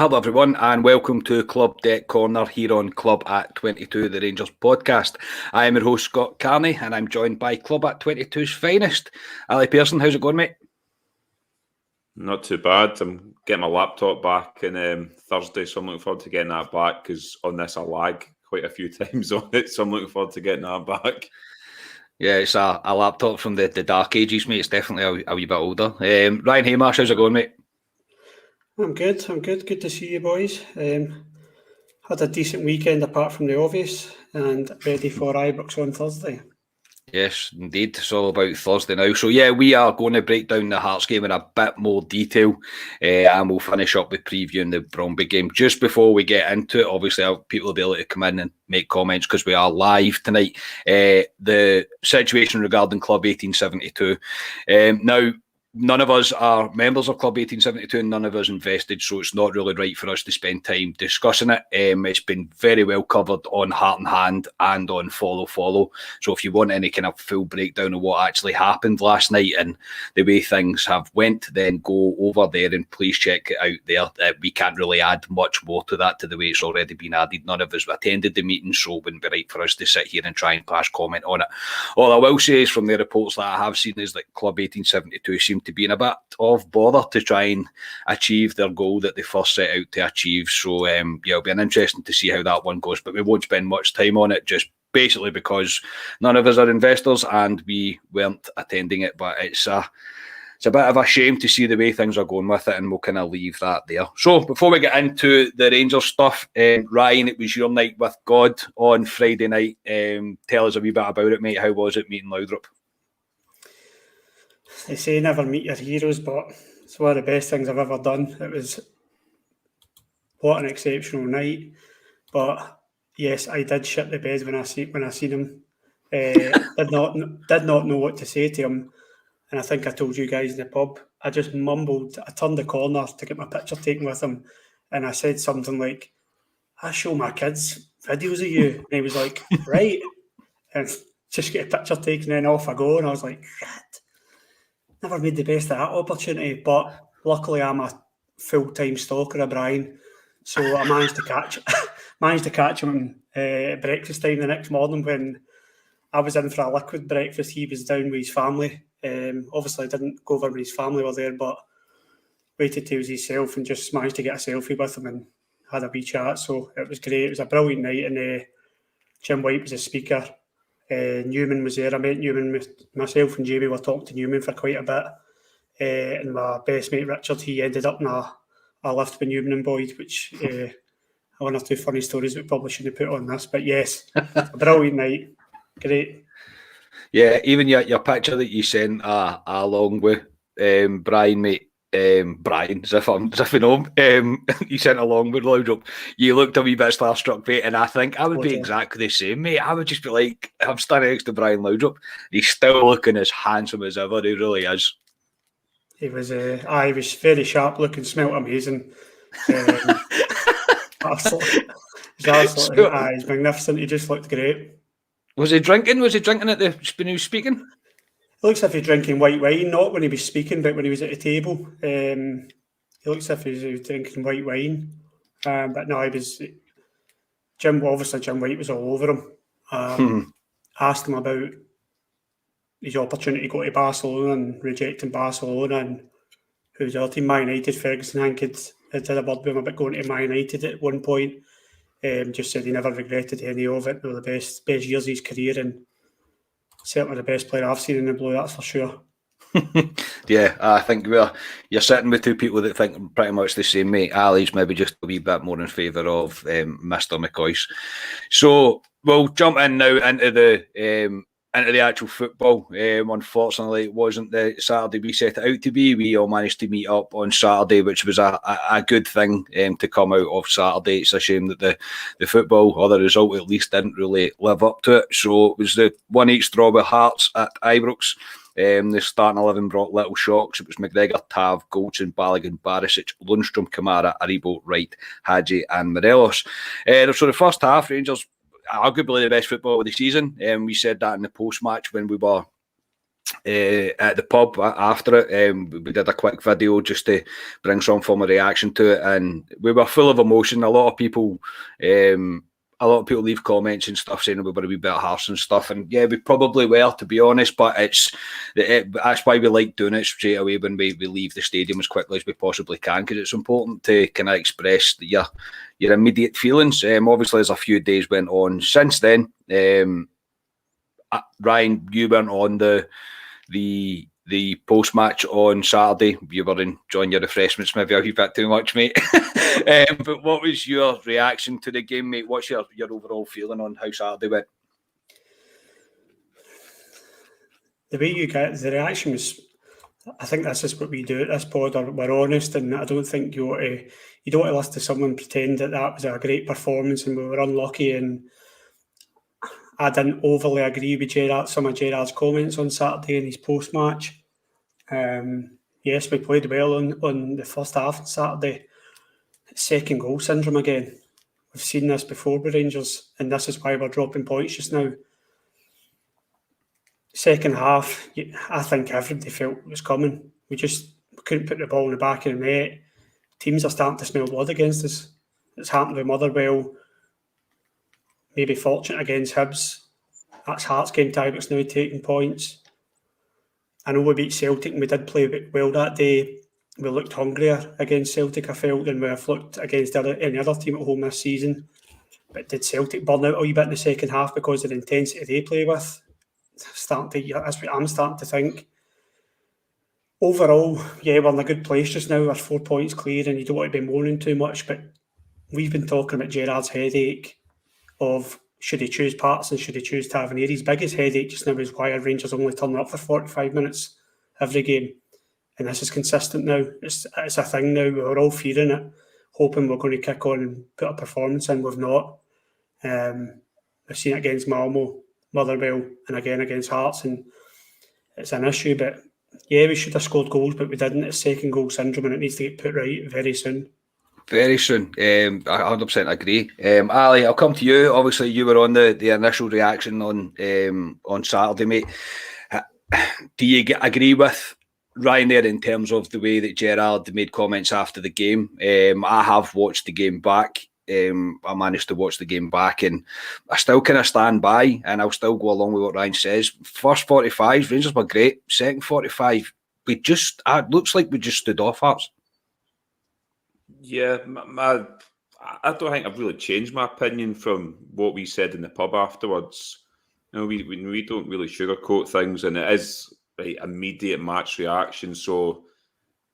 Hello everyone and welcome to Club Deck Corner here on Club at 22, the Rangers podcast. I am your host Scott Carney and I'm joined by Club at 22's finest, Ali Pearson. How's it going, mate? Not too bad. I'm getting my laptop back on Thursday, so I'm looking forward to getting that back because on this I lag quite a few times on it, so I'm looking forward to getting that back. Yeah, it's a laptop from the dark ages, mate. It's definitely a wee bit older. Ryan Haymarsh, how's it going, mate? I'm good. Good to see you boys. Had a decent weekend apart from the obvious and ready for Ibrox on Thursday. Yes, indeed. It's all about Thursday now. So, yeah, we are going to break down the Hearts game in a bit more detail and we'll finish up with previewing the Brøndby game. Just before we get into it, obviously, people will be able to come in and make comments because we are live tonight. The situation regarding Club 1872. Now, none of us are members of Club 1872 and none of us invested, so it's not really right for us to spend time discussing it. It's been very well covered on Heart and Hand and on Follow. So if you want any kind of full breakdown of what actually happened last night and the way things have went, then go over there and please check it out there. We can't really add much more to that to the way it's already been added. None of us attended the meeting, so it wouldn't be right for us to sit here and try and pass comment on it. All I will say is from the reports that I have seen is that Club 1872 seem to be in a bit of bother to try and achieve their goal that they first set out to achieve. So, it'll be interesting to see how that one goes, but we won't spend much time on it, just basically because none of us are investors and we weren't attending it, but it's a bit of a shame to see the way things are going with it, and we'll kind of leave that there. So before we get into the Rangers stuff, Ryan, it was your night with God on Friday night. Tell us a wee bit about it, mate. How was it meeting Laudrup? They say never meet your heroes, but it's one of the best things I've ever done. It was what an exceptional night. But yes, I did shit the bed when I seen him. Did not know what to say to him, and I think I told you guys in the pub. I just mumbled. I turned the corner to get my picture taken with him, and I said something like, "I show my kids videos of you," and he was like, "Right," and just get a picture taken, and off I go. And I was like, "Shit." Never made the best of that opportunity, but luckily I'm a full-time stalker of Brian, so I managed to catch him at breakfast time the next morning when I was in for a liquid breakfast. He was down with his family. Obviously, I didn't go over when his family were there, but waited till he was himself and just managed to get a selfie with him and had a wee chat. So it was great. It was a brilliant night, and Jim White was a speaker. Newman was there. I met Newman. Myself and Jamie were talking to Newman for quite a bit. And my best mate Richard, he ended up in a lift with Newman and Boyd, which one or two funny stories we probably shouldn't have put on this. But yes, a brilliant night. Great. Yeah, even your picture that you sent along with Brian, mate. Brian, as if I know him, you sent along with Laudrup. You looked a wee bit starstruck, mate, and I think I would be exactly the same, mate. I would just be like, I'm standing next to Brian Laudrup. He's still looking as handsome as ever. He really is. He was very sharp looking, smelt amazing. He's magnificent. He just looked great. Was he drinking? Was he drinking when he was speaking? It looks as if he's drinking white wine, not when he was speaking, but when he was at the table. He looks as if he was drinking white wine. But no, he was... Jim White was all over him. Asked him about his opportunity to go to Barcelona and rejecting Barcelona, and who's the other team, Man United. Ferguson, I think, had a word with him about going to Man United at one point. Just said he never regretted any of it. They were the best years of his career, and certainly the best player I've seen in the blue, that's for sure. Yeah, I think you're sitting with two people that think pretty much the same, mate. Ali's maybe just a wee bit more in favour of Mr. McCoy's. So we'll jump in now into the actual football. Unfortunately, it wasn't the Saturday we set it out to be. We all managed to meet up on Saturday, which was a good thing to come out of Saturday. It's a shame that the football, or the result at least, didn't really live up to it. So it was the 1-8 draw with Hearts at Ibrox. The starting 11 brought little shocks. It was McGregor, Tav, Goldson, Balogun, Barisic, Lundstrom, Kamara, Aribo, Wright, Hadji and Morelos. So the first half, Rangers arguably the best football of the season. We said that in the post-match when we were at the pub after it. We did a quick video just to bring some form of reaction to it, and we were full of emotion. A lot of people leave comments and stuff saying we were a wee bit harsh and stuff, and yeah, we probably were, to be honest, but that's why we like doing it straight away when we leave the stadium as quickly as we possibly can, because it's important to kind of express your immediate feelings. Obviously, as a few days went on since then, Ryan, you weren't on the post-match on Saturday. You were enjoying your refreshments maybe a wee bit too much, mate. But what was your reaction to the game, mate? What's your overall feeling on how Saturday went? The way you get the reaction was, I think this is what we do at this pod. We're honest, and I don't think you don't want to listen to someone pretend that was a great performance and we were unlucky. And I didn't overly agree with some of Gerard's comments on Saturday in his post-match. Yes, we played well on the first half on Saturday. Second goal syndrome again. We've seen this before with Rangers, and this is why we're dropping points just now. Second half, I think everybody felt it was coming. We couldn't put the ball in the back of the net. Teams are starting to smell blood against us. It's happened with Motherwell. Maybe fortunate against Hibs. That's Hearts game Tigers now taking points. I know we beat Celtic and we did play well that day. We looked hungrier against Celtic, I felt, than we have looked against any other team at home this season. But did Celtic burn out a wee bit in the second half because of the intensity they play with? That's what I'm starting to think. Overall, yeah, we're in a good place just now. We're 4 points clear and you don't want to be moaning too much, but we've been talking about Gerard's headache of should he choose Patterson, should he choose Tavernier. His biggest headache just now is why are Rangers only turning up for 45 minutes every game. And this is consistent now. It's a thing now. We're all fearing it, hoping we're going to kick on and put a performance in. We've not. We've seen it against Malmo, Motherwell, and again against Hearts, and it's an issue. But yeah, we should have scored goals, but we didn't. It's second goal syndrome, and it needs to get put right very soon. Very soon. I 100% agree. Ali, I'll come to you. Obviously, you were on the initial reaction on Saturday, mate. Do you agree with Ryan there in terms of the way that Gerard made comments after the game? I have watched the game back. I managed to watch the game back, and I still kind of stand by, and I'll still go along with what Ryan says. First 45, Rangers were great. Second 45, it looks like we just stood off Hearts. Yeah, I don't think I've really changed my opinion from what we said in the pub afterwards. You know, we don't really sugarcoat things, and it is immediate match reaction. So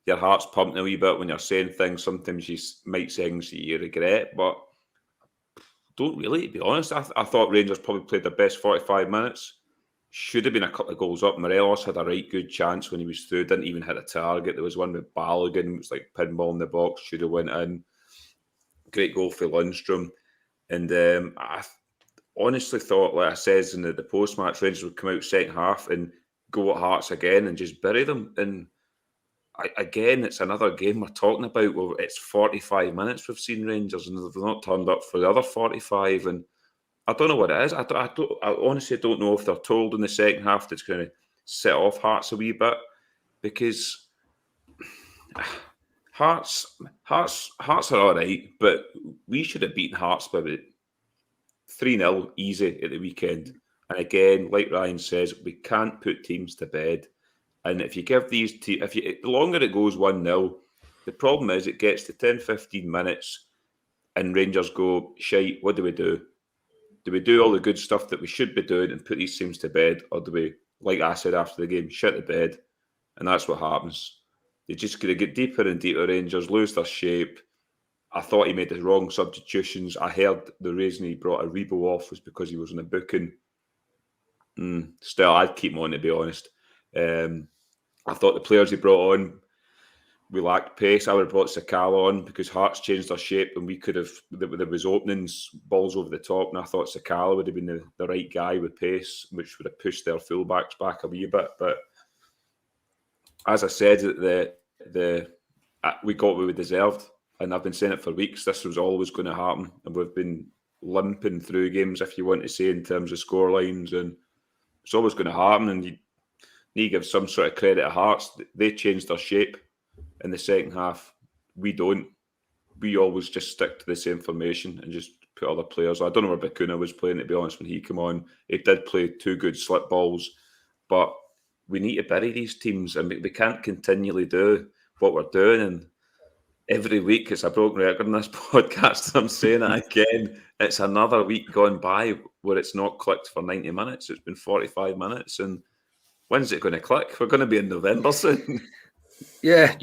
your heart's pumping a wee bit when you're saying things. Sometimes you might say things you regret, but don't really, to be honest. I thought Rangers probably played their best 45 minutes. Should have been a couple of goals up. Morelos had a right good chance when he was through. Didn't even hit a target. There was one with Balogun. It was like pinball in the box. Should have went in. Great goal for Lundstrom. And I honestly thought, like I says in the post-match, Rangers would come out second half and go at Hearts again and just bury them. And again, it's another game we're talking about. Well, it's 45 minutes we've seen Rangers and they've not turned up for the other 45. And I don't know what it is. I honestly don't know if they're told in the second half that's going to set off Hearts a wee bit, because Hearts are all right, but we should have beaten Hearts by about 3-0 easy at the weekend. And again, like Ryan says, we can't put teams to bed. And if you give these teams, the longer it goes 1-0, the problem is it gets to 10-15 minutes and Rangers go, shite, what do we do? Do we do all the good stuff that we should be doing and put these teams to bed? Or do we, like I said after the game, shit the bed? And that's what happens. They just going to get deeper and deeper, Rangers, lose their shape. I thought he made the wrong substitutions. I heard the reason he brought Aribo off was because he was on a booking. Still, I'd keep him on, to be honest. I thought the players he brought on, we lacked pace. I would have brought Sakala on because Hearts changed their shape and we could have, there was openings, balls over the top, and I thought Sakala would have been the right guy with pace, which would have pushed their fullbacks back a wee bit. But as I said, we got what we deserved, and I've been saying it for weeks. This was always going to happen, and we've been limping through games, if you want to say, in terms of scorelines, and it's always going to happen. And need to give some sort of credit to Hearts. They changed their shape in the second half. We don't. We always just stick to the same formation and just put other players. I don't know where Bacuna was playing, to be honest, when he came on. He did play 2 good slip balls, but we need to bury these teams, and we can't continually do what we're doing. And every week, it's a broken record in this podcast. I'm saying it again. It's another week gone by where it's not clicked for 90 minutes. It's been 45 minutes, and when's it going to click? We're going to be in November soon. Yeah,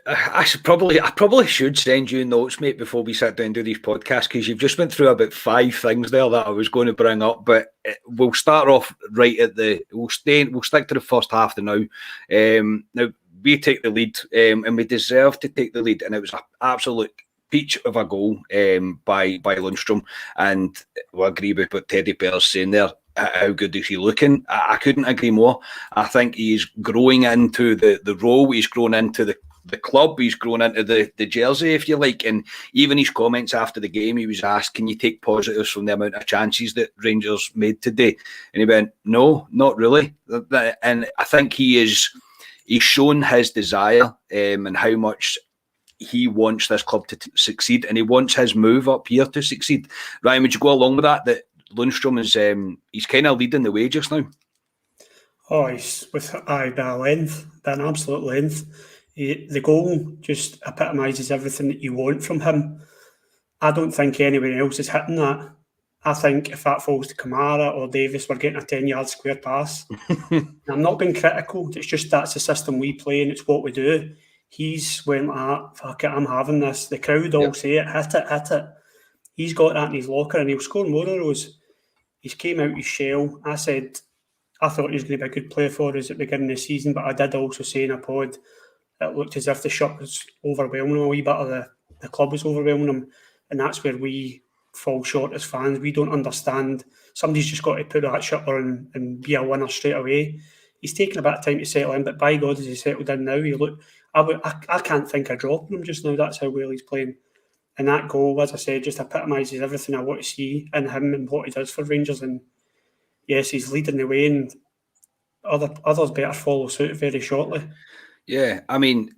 I probably should send you notes, mate, before we sit down and do these podcasts, because you've just went through about 5 things there that I was going to bring up. But we'll start off right at we'll stick to the first half now. Now we take the lead, and we deserve to take the lead, and it was an absolute peach of a goal by Lundstrom, and we'll agree with what Teddy Bear's saying there. How good is he looking? I couldn't agree more. I think he's growing into the role. He's grown into the club. He's grown into the jersey, if you like. And even his comments after the game, he was asked, can you take positives from the amount of chances that Rangers made today? And he went, no, not really. And I think he's shown his desire and how much he wants this club to succeed, and he wants his move up here to succeed. Ryan, would you go along with that Lundstrom is he's kind of leading the way just now? Oh, he's with by an absolute length. The goal just epitomises everything that you want from him. I don't think anyone else is hitting that. I think if that falls to Kamara or Davis, we're getting a 10-yard square pass. I'm not being critical. It's just that's the system we play and it's what we do. He's went like, fuck it, I'm having this. The crowd all say it, hit it. He's got that in his locker and he'll score more of those. He's came out his shell. I thought he was going to be a good player for us at the beginning of the season, but I did also say in a pod it looked as if the shot was overwhelming him a wee bit, or the club was overwhelming him, and that's where we fall short as fans. We don't understand. Somebody's just got to put that shot on and be a winner straight away. He's taken a bit of time to settle in, but by God, as he settled in now, I can't think of dropping him just now. That's how well he's playing. And that goal, as I said, just epitomises everything I want to see in him and what he does for Rangers. And yes, he's leading the way, and others better follow suit very shortly. Yeah, I mean,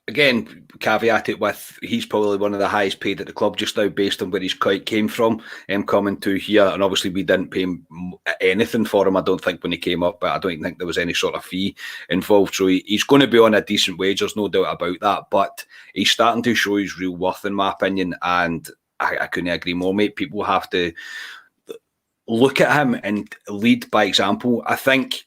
again, caveat it with he's probably one of the highest paid at the club just now based on where he's came from, coming to here. And obviously we didn't pay him anything for him, I don't think, when he came up, but I don't think there was any sort of fee involved. So he's going to be on a decent wage, there's no doubt about that. But he's starting to show his real worth, in my opinion. And I couldn't agree more, mate. People have to look at him and lead by example. I think,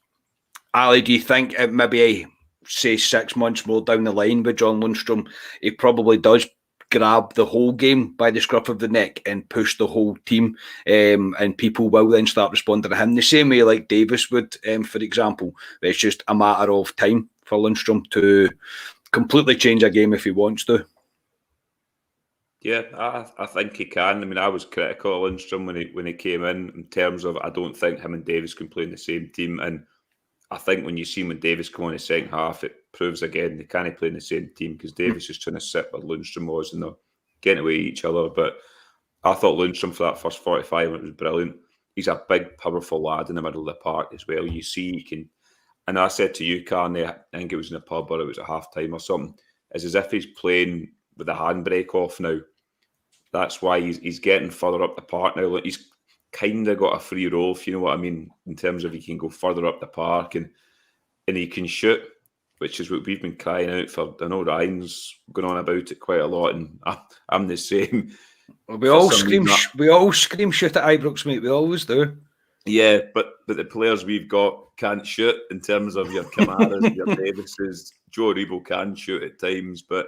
Ali, do you think it maybe, say 6 months more down the line with John Lundstrom, he probably does grab the whole game by the scruff of the neck and push the whole team, and people will then start responding to him the same way like Davis would, for example. It's just a matter of time for Lundstrom to completely change a game if he wants to. Yeah, I think he can. I mean, I was critical of Lundstrom when he came in terms of I don't think him and Davis can play in the same team, and I think when you see when Davis come on in the second half, it proves again they can't play in the same team because Davis is trying to sit where Lundstrom was and they're getting away at each other. But I thought Lundstrom for that first 45 minutes was brilliant. He's a big, powerful lad in the middle of the park as well. You see he can, and I said to you, Carney, I think it was in a pub or it was at half time or something, it's as if he's playing with the handbrake off now. That's why he's getting further up the park now. Like he's kind of got a free roll, if you know what I mean, in terms of he can go further up the park and he can shoot, which is what we've been crying out for. I know Ryan's going on about it quite a lot, and I'm the same. We all scream shoot at Ibrox, mate. We always do. Yeah, but the players we've got can't shoot in terms of your Kamaras, your Davises. Joe Aribo can shoot at times, but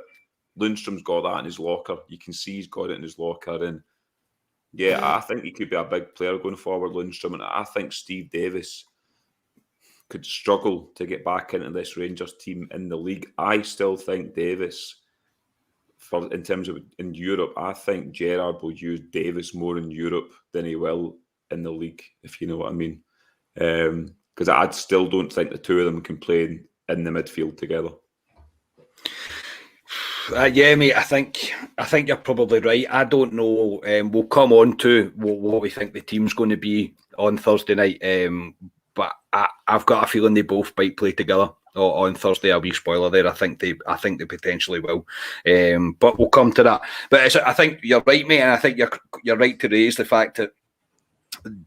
Lundstrom's got that in his locker. You can see he's got it in his locker, and yeah, I think he could be a big player going forward, Lundstrom, and I think Steve Davis could struggle to get back into this Rangers team in the league. I still think Davis, in terms of in Europe, I think Gerrard will use Davis more in Europe than he will in the league, if you know what I mean. Because I still don't think the two of them can play in the midfield together. Yeah, mate, I think you're probably right. I don't know. We'll come on to what we think the team's going to be on Thursday night. but I've got a feeling they both might play together on Thursday. A wee spoiler there. I think they potentially will, but we'll come to that. But I think you're right, mate, and I think you're right to raise the fact that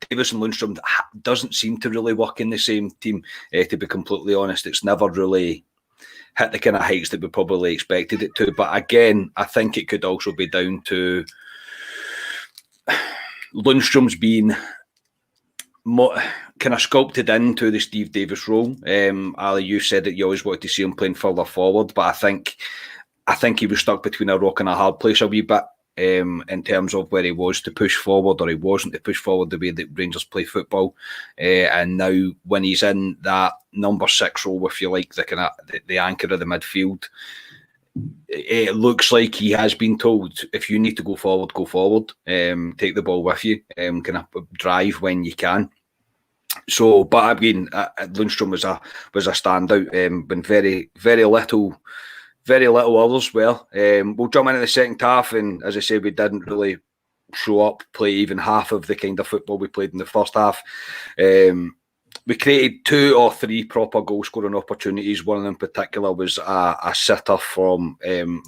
Davis and Lundstrom doesn't seem to really work in the same team. To be completely honest, it's never really hit the kind of heights that we probably expected it to. But again, I think it could also be down to Lundstrom's being kind of sculpted into the Steve Davis role. Ali, you said that you always wanted to see him playing further forward, but I think he was stuck between a rock and a hard place a wee bit in terms of where he was to push forward or he wasn't to push forward the way that Rangers play football. And now when he's in that number 6 role, if you like, the anchor of the midfield, it looks like he has been told, if you need to go forward, go forward. Take the ball with you. Kind of drive when you can. So, but I mean, Lundstrom was a standout. Been very little others were. We'll jump into the second half, and as I say, we didn't really show up, play even half of the kind of football we played in the first half. We created 2 or 3 proper goal scoring opportunities. One of them in particular was a sitter from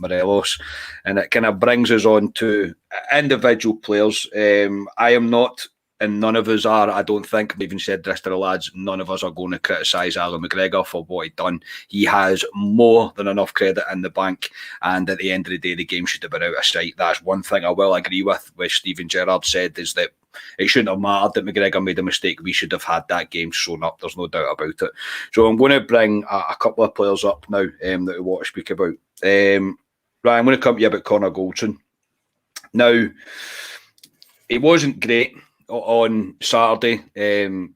Morelos, and it kind of brings us on to individual players. I am not, and none of us are, I don't think, I've even said this to the lads, none of us are going to criticise Alan McGregor for what he'd done. He has more than enough credit in the bank, and at the end of the day, the game should have been out of sight. That's one thing I will agree with, which Stephen Gerrard said, is that it shouldn't have mattered that McGregor made a mistake. We should have had that game sewn up. There's no doubt about it. So I'm going to bring a couple of players up now that we want to speak about. Right, I'm going to come to you about Conor Goldson. Now, it wasn't great on Saturday. In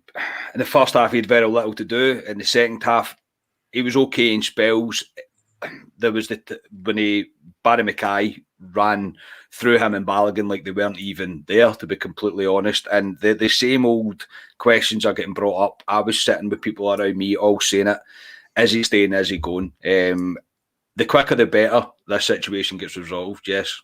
the first half, he had very little to do. In the second half, he was okay in spells. There was when Barry Mackay ran through him and Balogun like they weren't even there, to be completely honest. And the same old questions are getting brought up. I was sitting with people around me all saying it. Is he staying? Is he going? The quicker the better this situation gets resolved, yes.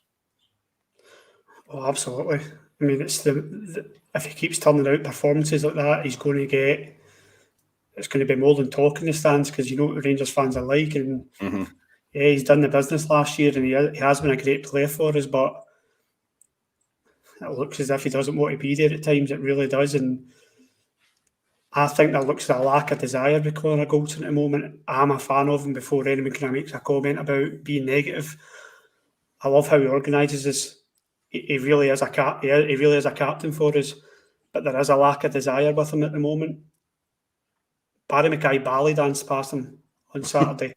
Oh, absolutely. I mean, it's if he keeps turning out performances like that, it's going to be more than talk in the stands, because you know what the Rangers fans are like. And yeah, he's done the business last year, and he has been a great player for us, but it looks as if he doesn't want to be there at times. It really does. And I think there looks a lack of desire with Conor Goldson at the moment. I'm a fan of him before anyone kind of makes a comment about being negative. I love how he organises this. He really is a captain for us, but there is a lack of desire with him at the moment. Barry Mackay ballet danced past him on Saturday,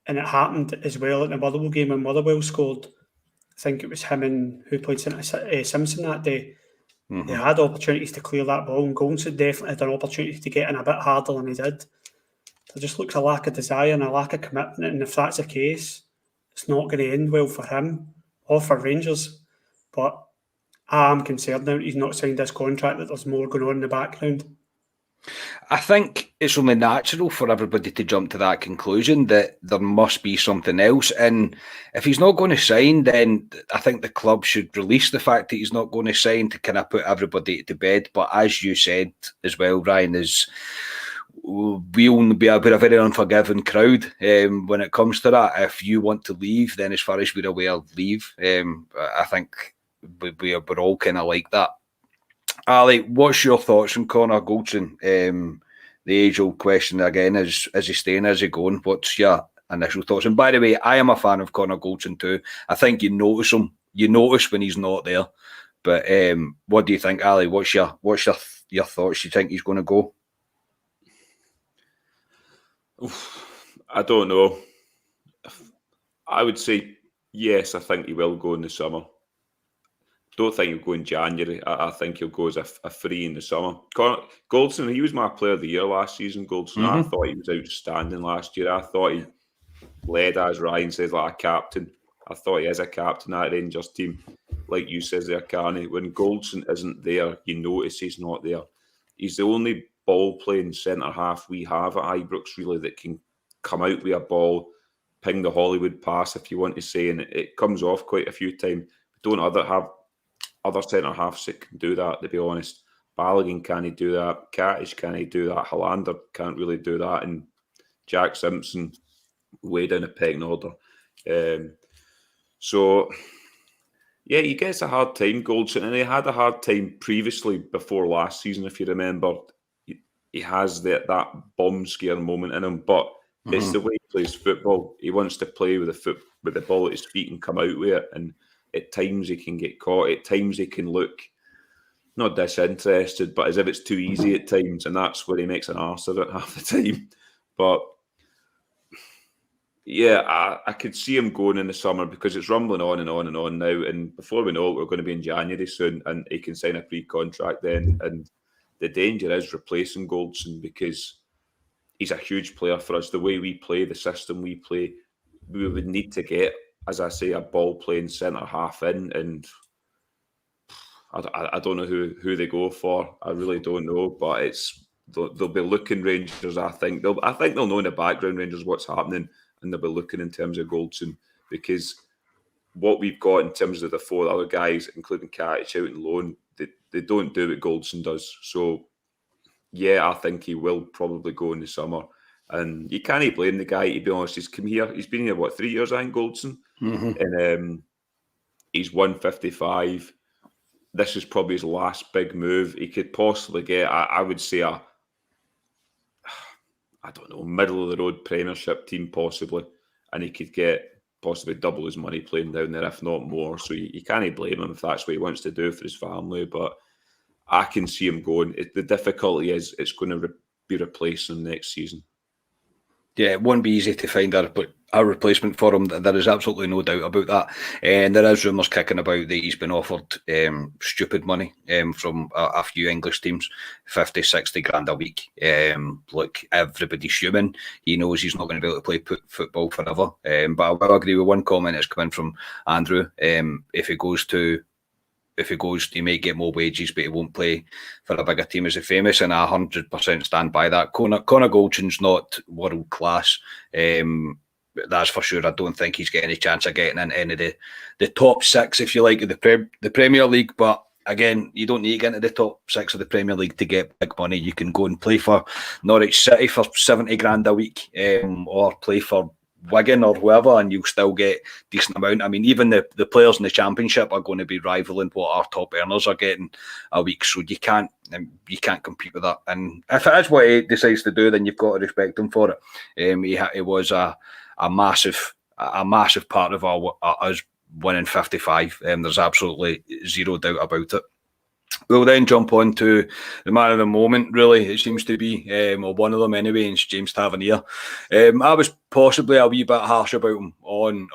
and it happened as well at the Motherwell game when Motherwell scored. I think it was him and who played Simpson that day. They had opportunities to clear that ball, and Goldson definitely had an opportunity to get in a bit harder than he did. There just looks a lack of desire and a lack of commitment, and if that's the case, it's not going to end well for him or for Rangers. But I am concerned now that he's not signed this contract, that there's more going on in the background. I think it's only natural for everybody to jump to that conclusion that there must be something else. And if he's not going to sign, then I think the club should release the fact that he's not going to sign to kind of put everybody to bed. But as you said as well, Ryan, we'll be a very unforgiving crowd when it comes to that. If you want to leave, then as far as we're aware, leave. I think we're all kind of like that. Ali, what's your thoughts on Conor Goldson? The age-old question again, is he staying, is he going? What's your initial thoughts? And by the way, I am a fan of Conor Goldson too. I think you notice him. You notice when he's not there. But what do you think, Ali? What's your thoughts? Do you think he's going to go? I don't know. I would say yes, I think he will go in the summer. Don't think he'll go in January. I think he'll go as a free in the summer. Goldson, he was my player of the year last season, Goldson. I thought he was outstanding last year. I thought he led, as Ryan says, like a captain. I thought he is a captain at Rangers team. Like you says there, Carney, when Goldson isn't there, you notice he's not there. He's the only ball-playing centre-half we have at Ibrox, really, that can come out with a ball, ping the Hollywood pass, if you want to say, and it comes off quite a few times. We don't have other centre-halves that can do that, to be honest. Balogun can't do that. Katic can't do that. Hollander can't really do that. And Jack Simpson, way down the pecking order. So, yeah, he gets a hard time, Goldson, and he had a hard time previously before last season, if you remember. He has that bomb scare moment in him, but it's the way he plays football. He wants to play with the ball at his feet and come out with it, and at times he can get caught. At times he can look not disinterested, but as if it's too easy at times, and that's where he makes an arse of it half the time. But yeah, I could see him going in the summer because it's rumbling on and on and on now, and before we know it, we're going to be in January soon, and he can sign a pre-contract then, and the danger is replacing Goldson because he's a huge player for us. The way we play, the system we play, we would need to get, as I say, a ball-playing centre-half in, and I don't know who they go for. I really don't know, but they'll be looking Rangers. I think they'll know in the background Rangers what's happening, and they'll be looking in terms of Goldson because what we've got in terms of the four other guys, including Katic out and loan, they don't do what Goldson does. So yeah, I think he will probably go in the summer. And you can't blame the guy, to be honest. He's come here. He's been here, 3 years, I think, Goldson? And he's 155. This is probably his last big move. He could possibly get, I would say, I don't know, middle-of-the-road Premiership team, possibly. And he could get possibly double his money playing down there, if not more. So you can't blame him if that's what he wants to do for his family. But I can see him going. The difficulty is it's going to be replacing next season. Yeah, it won't be easy to find a replacement for him. There is absolutely no doubt about that. And there is rumours kicking about that he's been offered stupid money from a few English teams, 50, 60 grand a week. Look, everybody's human. He knows he's not going to be able to play football forever. But I will agree with one comment that's come in from Andrew. If he goes, he may get more wages, but he won't play for a bigger team as a famous, and I 100% stand by that. Conor Goldson's not world class. That's for sure. I don't think he's getting any chance of getting into any of the top six, if you like, of the Premier League. But again, you don't need to get into the top six of the Premier League to get big money. You can go and play for Norwich City for 70 grand a week, or play for Wigan or whoever, and you'll still get decent amount. I mean, even the players in the Championship are going to be rivaling what our top earners are getting a week, so you can't compete with that. And if it is what he decides to do, then you've got to respect him for it. He was a massive part of us winning 55. There's absolutely zero doubt about it. We'll then jump on to the man of the moment, really. It seems to be, or one of them anyway, and it's James Tavernier. I was possibly a wee bit harsh about him on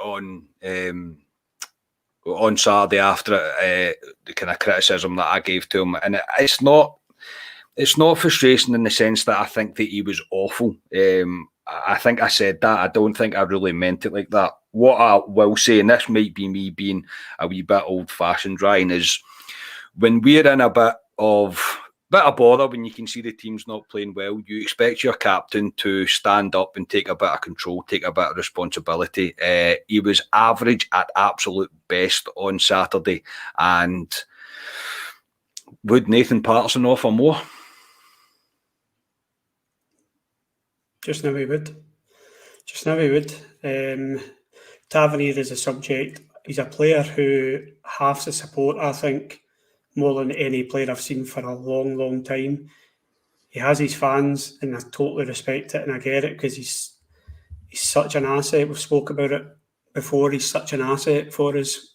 Saturday after the kind of criticism that I gave to him. And it's not frustration in the sense that I think that he was awful. I think I said that. I don't think I really meant it like that. What I will say, and this might be me being a wee bit old-fashioned, Ryan, is when we're in a bit of bother, when you can see the team's not playing well, you expect your captain to stand up and take a bit of control, take a bit of responsibility. He was average at absolute best on Saturday. And would Nathan Patterson offer more? Just now he would. Tavernier is a subject. He's a player who has the support, I think, more than any player I've seen for a long, long time. He has his fans, and I totally respect it, and I get it because he's such an asset. We've spoke about it before. He's such an asset for us.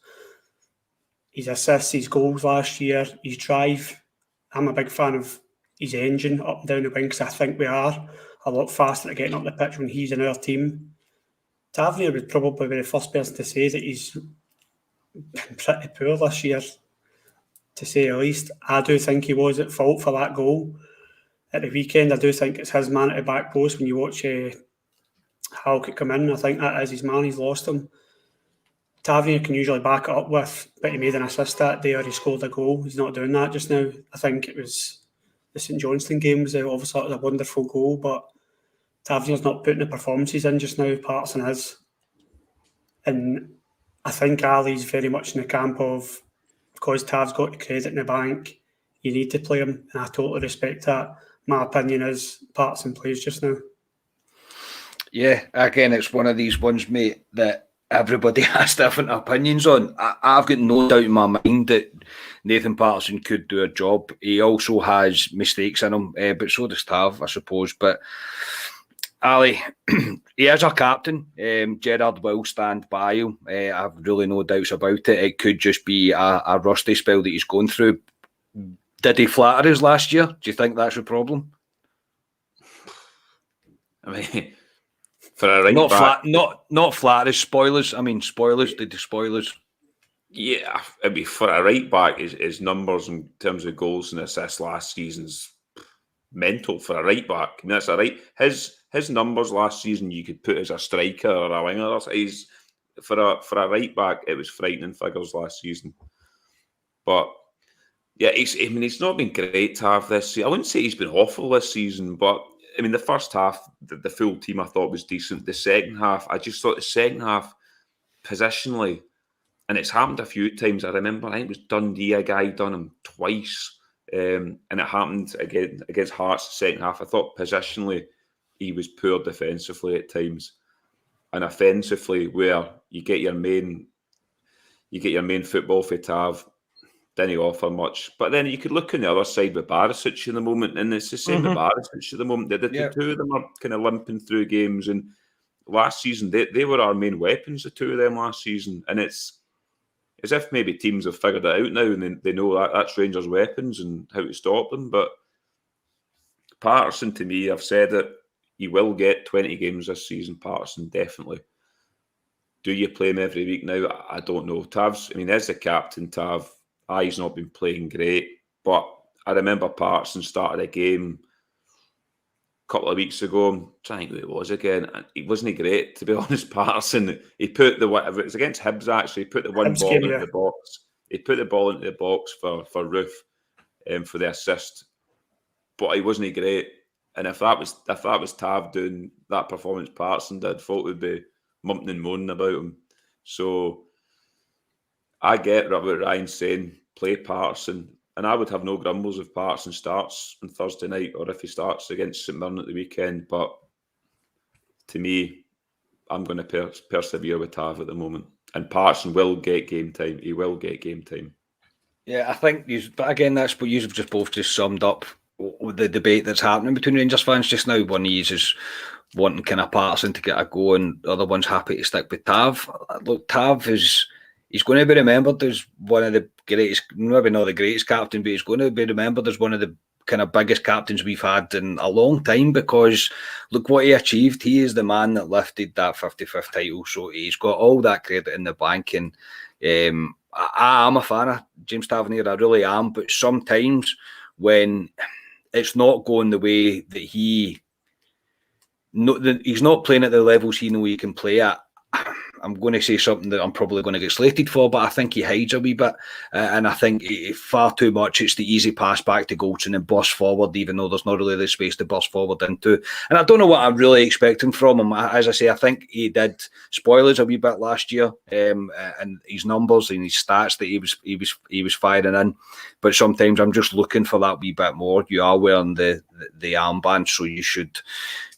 His assists, his goals last year, his drive. I'm a big fan of his engine up and down the wing because I think we are a lot faster at getting up the pitch when he's in our team. Tavernier would probably be the first person to say that he's been pretty poor this year, to say the least. I do think he was at fault for that goal at the weekend. I do think it's his man at the back post. When you watch Halkett come in, I think that is his man. He's lost him. Tavernier can usually back it up with, but he made an assist that day or he scored a goal. He's not doing that just now. I think it was the St Johnstone game. Obviously it was a wonderful goal, but Tavernier's not putting the performances in just now. Patterson is. And I think Ali's very much in the camp of, because Tav's got the credit in the bank, you need to play him, and I totally respect that. My opinion is Patterson plays just now. Yeah, again, it's one of these ones, mate, that everybody has different opinions on. I've got no doubt in my mind that Nathan Patterson could do a job. He also has mistakes in him, but so does Tav, I suppose. But Ali, he is our captain. Gerrard will stand by him. I have really no doubts about it. It could just be a rusty spell that he's going through. Did he flatter us last year? Do you think that's a problem? I mean, for a right back, not flatters, spoilers. I mean, spoilers. Did the spoilers? Yeah, I mean, for a right back, his numbers in terms of goals and assists last season's mental for a right back. I mean, that's a right. His numbers last season you could put as a striker or a winger. He's for a right back. It was frightening figures last season. But yeah, he's not been great to have this season. I wouldn't say he's been awful this season, but I mean, the first half, the full team I thought was decent. The second half, I just thought the second half, positionally, and it's happened a few times. I remember, I think it was Dundee, a guy done him twice, and it happened again against Hearts the second half. I thought positionally, he was poor defensively at times, and offensively, where you get your main football for Tav, didn't offer much. But then you could look on the other side with Barisic in the moment, and it's the same with Barisic at the moment. The two of them are kind of limping through games, and last season they were our main weapons, the two of them last season, and it's as if maybe teams have figured it out now, and they know that's Rangers' weapons and how to stop them. But Patterson, to me, I've said it, he will get 20 games this season, Patterson, definitely. Do you play him every week now? I don't know. As the captain, Tav, he's not been playing great, but I remember Patterson started a game a couple of weeks ago. I'm trying to think who it was again. He wasn't great, to be honest. Patterson, he put it was against Hibs actually. He put the one ball into the box. He put the ball into the box for Roof for the assist, but he wasn't great. And if that was Tav doing that performance Patterson did, folk would be mumping and moaning about him. So I get what Ryan's saying, play Patterson, and I would have no grumbles if Patterson starts on Thursday night or if he starts against St Mirren at the weekend. But to me, I'm going to persevere with Tav at the moment. And Patterson will get game time. He will get game time. Yeah, I think, but again, that's what you've just both summed up the debate that's happening between Rangers fans just now. One of you is wanting kind of Patterson to get a go, and the other one's happy to stick with Tav. Look, Tav he's going to be remembered as one of the greatest, maybe not the greatest captain, but he's going to be remembered as one of the kind of biggest captains we've had in a long time, because look what he achieved. He is the man that lifted that 55th title, so he's got all that credit in the bank. And I am a fan of James Tavernier, I really am, but sometimes when it's not going the way that he's not playing at the levels he knows he can play at, I'm going to say something that I'm probably going to get slated for, but I think he hides a wee bit, and I think far too much it's the easy pass back to Goldson and burst forward, even though there's not really the space to burst forward into. And I don't know what I'm really expecting from him. As I say, I think he did spoil us a wee bit last year, and his numbers and his stats that he was firing in. But sometimes I'm just looking for that wee bit more. You are wearing the armband, so you should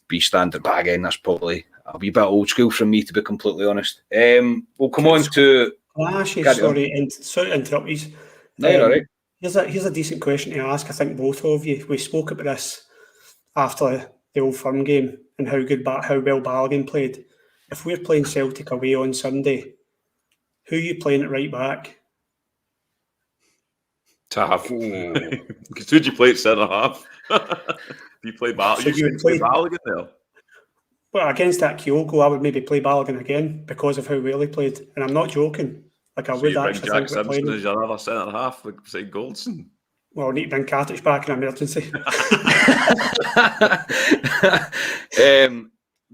be standing. But again, that's probably a wee bit old school from me, to be completely honest. We'll come on to... Sorry to interrupt you. No, you're all right. Here's a decent question to ask, I think, both of you. We spoke about this after the Old Firm game and how well Balogun played. If we're playing Celtic away on Sunday, who are you playing at right back? Tav. Because who'd you play at centre half? You play Balogun. So you would play Balogun there? Well, against that Kyogo, I would maybe play Balogun again because of how well he played. And I'm not joking. Like, I would actually Jack think Simpson as your other centre half, like say Goldson. Well, I need to bring Katic back in emergency.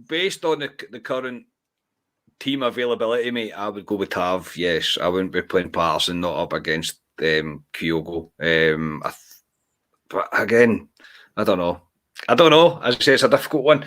Based on the current team availability, mate, I would go with Tav. Yes, I wouldn't be playing Patterson, not up against Kyogo. But again, I don't know. As I say, it's a difficult one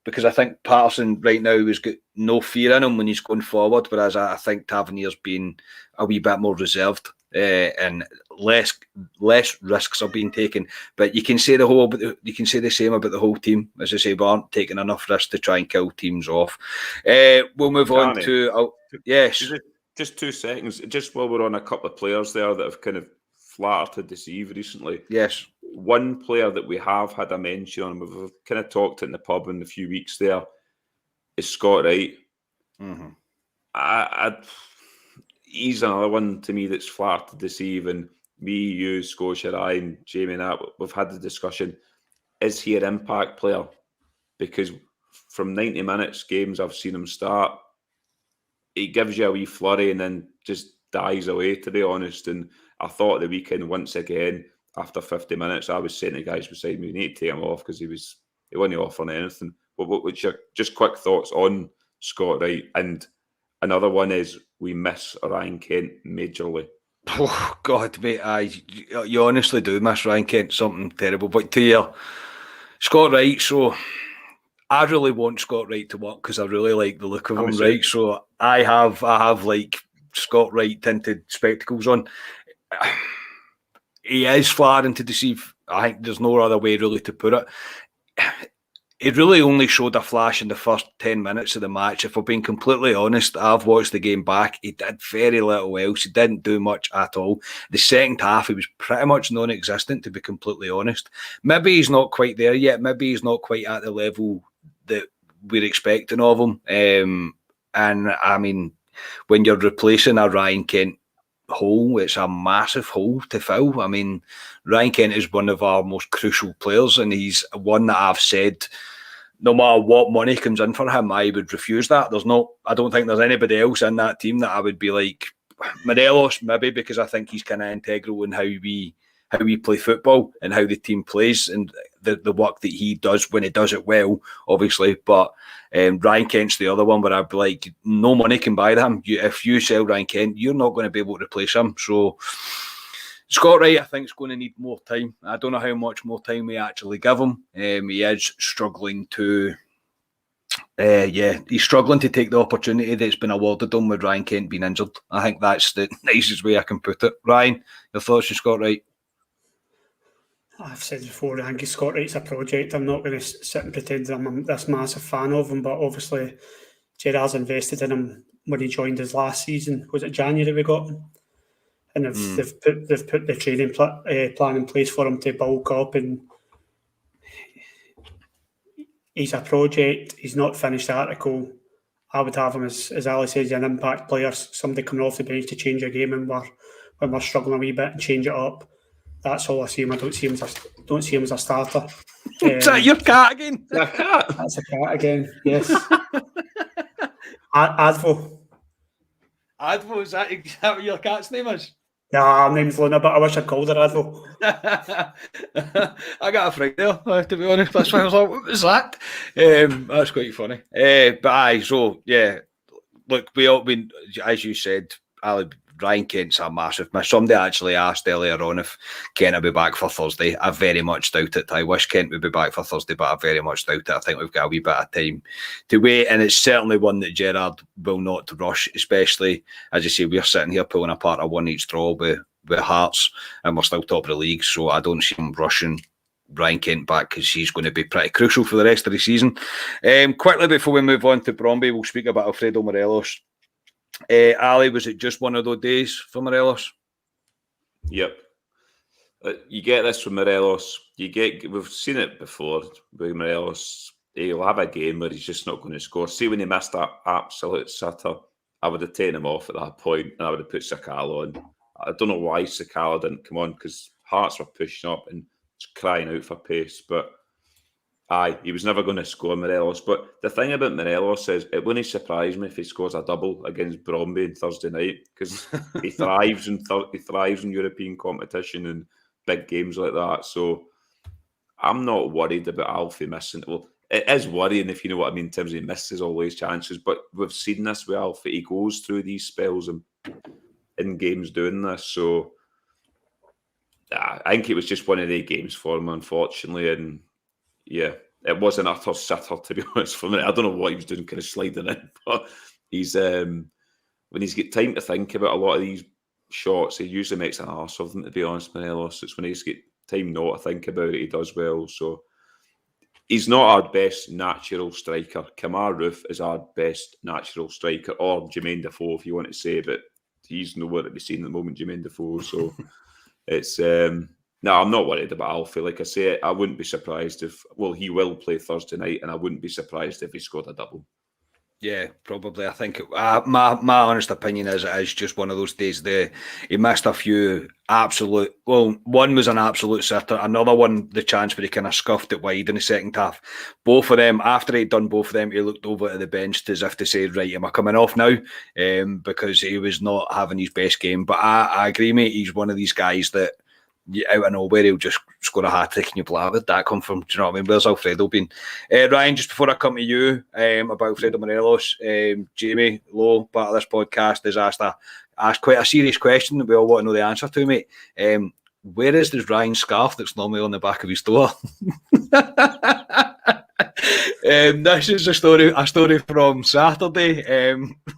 because I think Patterson right now has got no fear in him when he's going forward, whereas I think Tavernier's been a wee bit more reserved and less risks are being taken. But you can say the same about the whole team. As I say, we aren't taking enough risks to try and kill teams off. We'll move on to yes. Just 2 seconds. Just while we're on a couple of players there that have kind of flattered to deceive recently. Yes. One player that we have had a mention on, we've kind of talked in the pub in a few weeks there, is Scott Wright. Mm-hmm. He's another one to me that's flattered to deceive. And me, you, Scotia, Ryan, Jamie, and that, we've had the discussion. Is he an impact player? Because from 90 minutes games I've seen him start, he gives you a wee flurry and then just dies away, to be honest. And I thought the weekend, once again, after 50 minutes, I was saying to the guys beside me, we need to take him off because he wasn't offering anything. But what's your just quick thoughts on Scott Wright? And another one is we miss Ryan Kent majorly. Oh, God, mate, you honestly do miss Ryan Kent, something terrible. But to you, Scott Wright, so I really want Scott Wright to work because I really like the look of him, right? So I have like Scott Wright tinted spectacles on. He is flattering to deceive. I think there's no other way really to put it. It really only showed a flash in the first 10 minutes of the match. If we're being completely honest, I've watched the game back. He did very little else. He didn't do much at all. The second half, he was pretty much non-existent, to be completely honest. Maybe he's not quite there yet. Maybe he's not quite at the level that we're expecting of him. And I mean, when you're replacing a Ryan Kent hole, it's a massive hole to fill. I mean, Ryan Kent is one of our most crucial players, and he's one that I've said, no matter what money comes in for him, I would refuse that. I don't think there's anybody else in that team that I would be like, Morelos, maybe, because I think he's kind of integral in how we play football and how the team plays and the work that he does when he does it well, obviously. But Ryan Kent's the other one where I'd be like, no money can buy him. If you sell Ryan Kent, you're not going to be able to replace him. So Scott Wright, I think, is going to need more time. I don't know how much more time we actually give him. He is struggling to... he's struggling to take the opportunity that's been awarded him with Ryan Kent being injured. I think that's the nicest way I can put it. Ryan, your thoughts on Scott Wright? I've said before, I think Scott Wright's a project. I'm not going to sit and pretend that I'm this massive fan of him, but obviously Gerrard's invested in him when he joined us last season. Was it January we got him? And they've put the training plan in place for him to bulk up, and he's a project. He's not finished article. I would have him as Ali says, an impact player, somebody coming off the bench to change a game when we're struggling a wee bit and change it up. That's all I see him. I don't see him as a starter. Is that your cat again? That's a cat again. Yes. Advo. Advo, is that what your cat's name is? Yeah, her name's Luna, but I wish I'd called her Advo. I got a fright there, to be honest. That's why I was like, what was that? That's quite funny. But aye, so yeah, look, we all been, as you said, Ali, Ryan Kent's a massive miss. Somebody actually asked earlier on if Kent will be back for Thursday. I very much doubt it. I wish Kent would be back for Thursday, but I very much doubt it. I think we've got a wee bit of time to wait, and it's certainly one that Gerrard will not rush, especially, as you say, we're sitting here pulling apart a one-each draw with Hearts, and we're still top of the league, so I don't see him rushing Ryan Kent back because he's going to be pretty crucial for the rest of the season. Quickly, before we move on to Brøndby, we'll speak about Alfredo Morelos. Ali, was it just one of those days for Morelos? Yep. You get this from Morelos. We've seen it before with Morelos. He'll have a game where he's just not going to score. See, when he missed that absolute sitter, I would have taken him off at that point and I would have put Sakala on. I don't know why Sakala didn't come on because Hearts were pushing up and crying out for pace, but aye, he was never going to score, Morelos. But the thing about Morelos is it wouldn't surprise me if he scores a double against Brøndby on Thursday night because he thrives in European competition and big games like that. So I'm not worried about Alfie missing. Well, it is worrying if you know what I mean in terms of he misses all these chances. But we've seen this with Alfie. He goes through these spells in games doing this. So I think it was just one of the games for him, unfortunately, and. Yeah, it was an utter sitter, to be honest, for me. I don't know what he was doing, kind of sliding in, but he's when he's got time to think about a lot of these shots, he usually makes an arse of them, to be honest, Morelos. It's when he's got time not to think about it, he does well. So he's not our best natural striker. Kamar Roof is our best natural striker, or Jermaine Defoe, if you want to say, but he's nowhere to be seen at the moment, Jermaine Defoe. So it's... No, I'm not worried about Alfie. Like I say, I wouldn't be surprised if... Well, he will play Thursday night, and I wouldn't be surprised if he scored a double. Yeah, probably. I think my honest opinion is it is just one of those days. He missed a few absolute... Well, one was an absolute sitter. Another one, the chance where he kind of scuffed it wide in the second half. Both of them, after he'd done both of them, he looked over to the bench as if to say, right, am I coming off now? Because he was not having his best game. But I agree, mate. He's one of these guys that out of nowhere he'll just score a hat-trick and you'll be like, where'd that come from? Do you know what I mean? Where's Alfredo been? Ryan, just before I come to you about Alfredo Morelos, Jamie Lowe, part of this podcast, has asked quite a serious question that we all want to know the answer to, mate. Where is this Ryan scarf that's normally on the back of his door? This is a story from Saturday.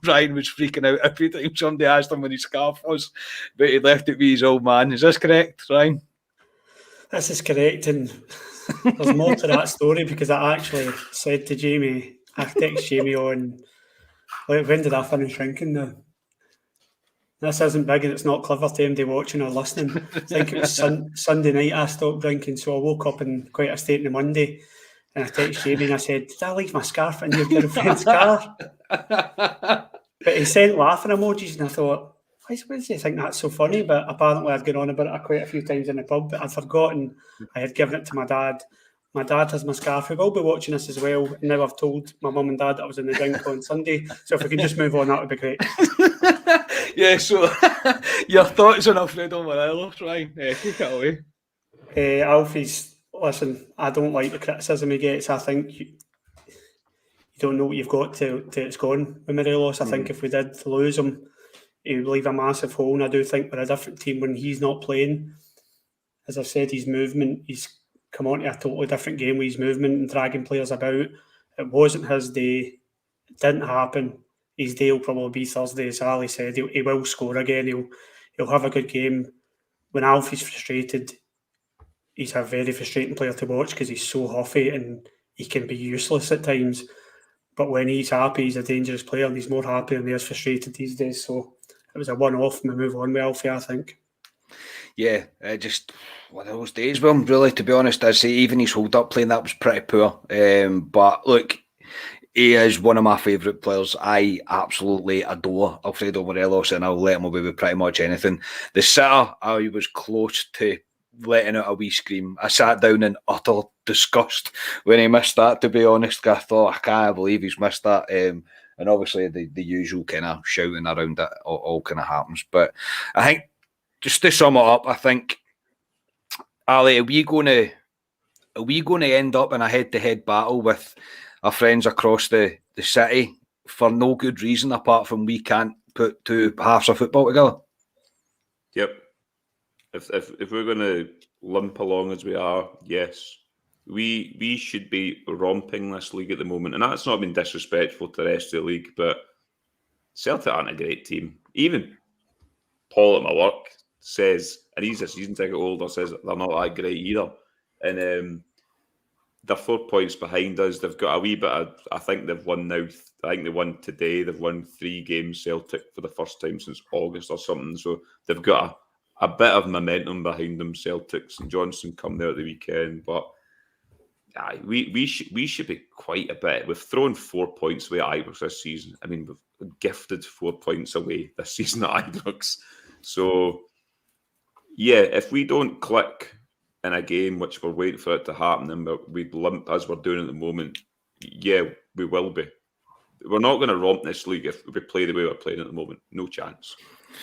Ryan was freaking out every time somebody asked him where his scarf was, but he left it with his old man. Is this correct, Ryan? This is correct, and there's more to that story because I actually said to Jamie, I texted Jamie on, when did I finish drinking now? This isn't big and it's not clever to anybody watching or listening. I think it was Sunday night I stopped drinking, so I woke up in quite a state on the Monday. And I texted Jamie and I said, did I leave my scarf in your girlfriend's car? But he sent laughing emojis and I thought, why does he think that's so funny? But apparently I'd gone on about it quite a few times in the pub, but I'd forgotten I had given it to my dad. My dad has my scarf. He will be watching this as well. And now I've told my mum and dad that I was in the drink on Sunday. So if we can just move on, that would be great. Yeah, so your thoughts on Alfredo Morelos, Ryan? Take it away. Alfie's... Listen, I don't like the criticism he gets. I think you don't know what you've got till it's gone with Morelos. I think if we did lose him, he would leave a massive hole. And I do think we're a different team when he's not playing. As I've said, his movement, he's come on to a totally different game with his movement and dragging players about. It wasn't his day. It didn't happen. His day will probably be Thursday, as Ali said. He will score again. He'll have a good game. When Alfie's frustrated, he's a very frustrating player to watch because he's so huffy and he can be useless at times. But when he's happy, he's a dangerous player and he's more happy than he is frustrated these days. So it was a one-off and we move on with Alfie, I think. Yeah, just one of those days with him, really, to be honest. I'd say even his hold-up playing, that was pretty poor. But look, he is one of my favourite players. I absolutely adore Alfredo Morelos and I'll let him away with pretty much anything. The sitter, I was close to letting out a wee scream. I sat down in utter disgust when he missed that, to be honest. I thought, I can't believe he's missed that. And obviously the usual kind of shouting around it all kind of happens. But I think, just to sum it up, I think, Ali, are we going to end up in a head-to-head battle with our friends across the city for no good reason apart from we can't put two halves of football together? Yep. If we're going to limp along as we are, yes, we should be romping this league at the moment. And that's not been disrespectful to the rest of the league, but Celtic aren't a great team. Even Paul at my work says, and he's a season ticket holder, says they're not that great either. And they're 4 points behind us. They've got a wee bit of, I think they've won now. I think they won today. They've won 3 games, Celtic, for the first time since August or something. So they've got a bit of momentum behind them, Celtics, and Johnson come there at the weekend. But we should be quite a bit. We've thrown 4 points away at Ibrox this season. I mean, we've gifted 4 points away this season at Ibrox. So, yeah, if we don't click in a game, which we're waiting for it to happen, and we limp as we're doing at the moment, yeah, we will be. We're not going to romp this league if we play the way we're playing at the moment. No chance.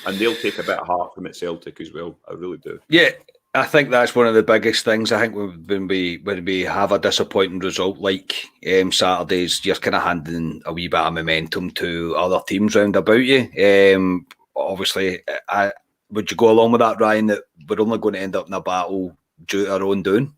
And they'll take a bit of heart from it, Celtic, as well. I really do. Yeah, I think that's one of the biggest things. I think when we have a disappointing result like Saturdays, you're kind of handing a wee bit of momentum to other teams round about you. Obviously, would you go along with that, Ryan, that we're only going to end up in a battle due to our own doing?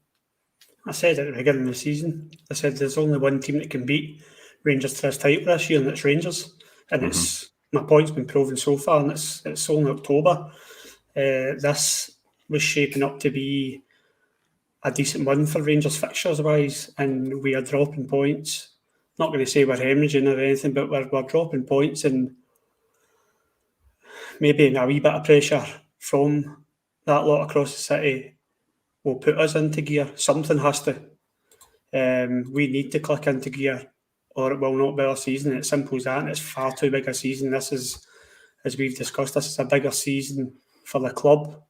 I said at the beginning of the season, I said there's only one team that can beat Rangers to this title this year, and it's Rangers. And it's my point's been proven so far, and it's only October. this was shaping up to be a decent one for Rangers fixtures wise, and we are dropping points. Not going to say we're hemorrhaging or anything, but we're dropping points, and maybe a wee bit of pressure from that lot across the city will put us into gear. Something has to. We need to click into gear, or it will not be our season. It's simple as that, and it's far too big a season. This is, as we've discussed, this is a bigger season for the club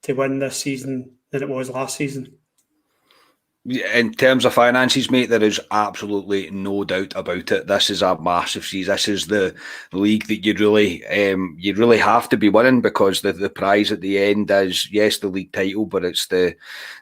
to win this season than it was last season. In terms of finances, mate, there is absolutely no doubt about it. This is a massive season. This is the league that you really have to be winning, because the prize at the end is, yes, the league title, but it's the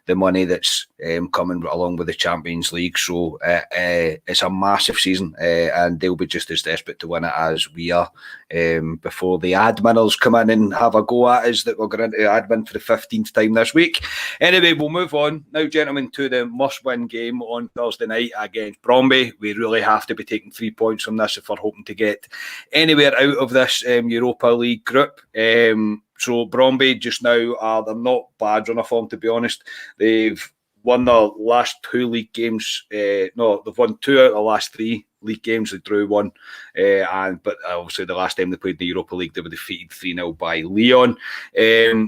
money that's coming along with the Champions League. So it's a massive season, and they'll be just as desperate to win it as we are. Before the adminers come in and have a go at us that we're going into admin for the 15th time this week. Anyway, we'll move on now, gentlemen, to the must-win game on Thursday night against Brøndby. We really have to be taking 3 points from this if we're hoping to get anywhere out of this Europa League group. So Brøndby just now they're not bad on a form, to be honest. They've won their last 2 league games. They've won 2 out of the last 3 league games. They drew 1, but obviously the last time they played the Europa League, they were defeated 3-0 by Lyon.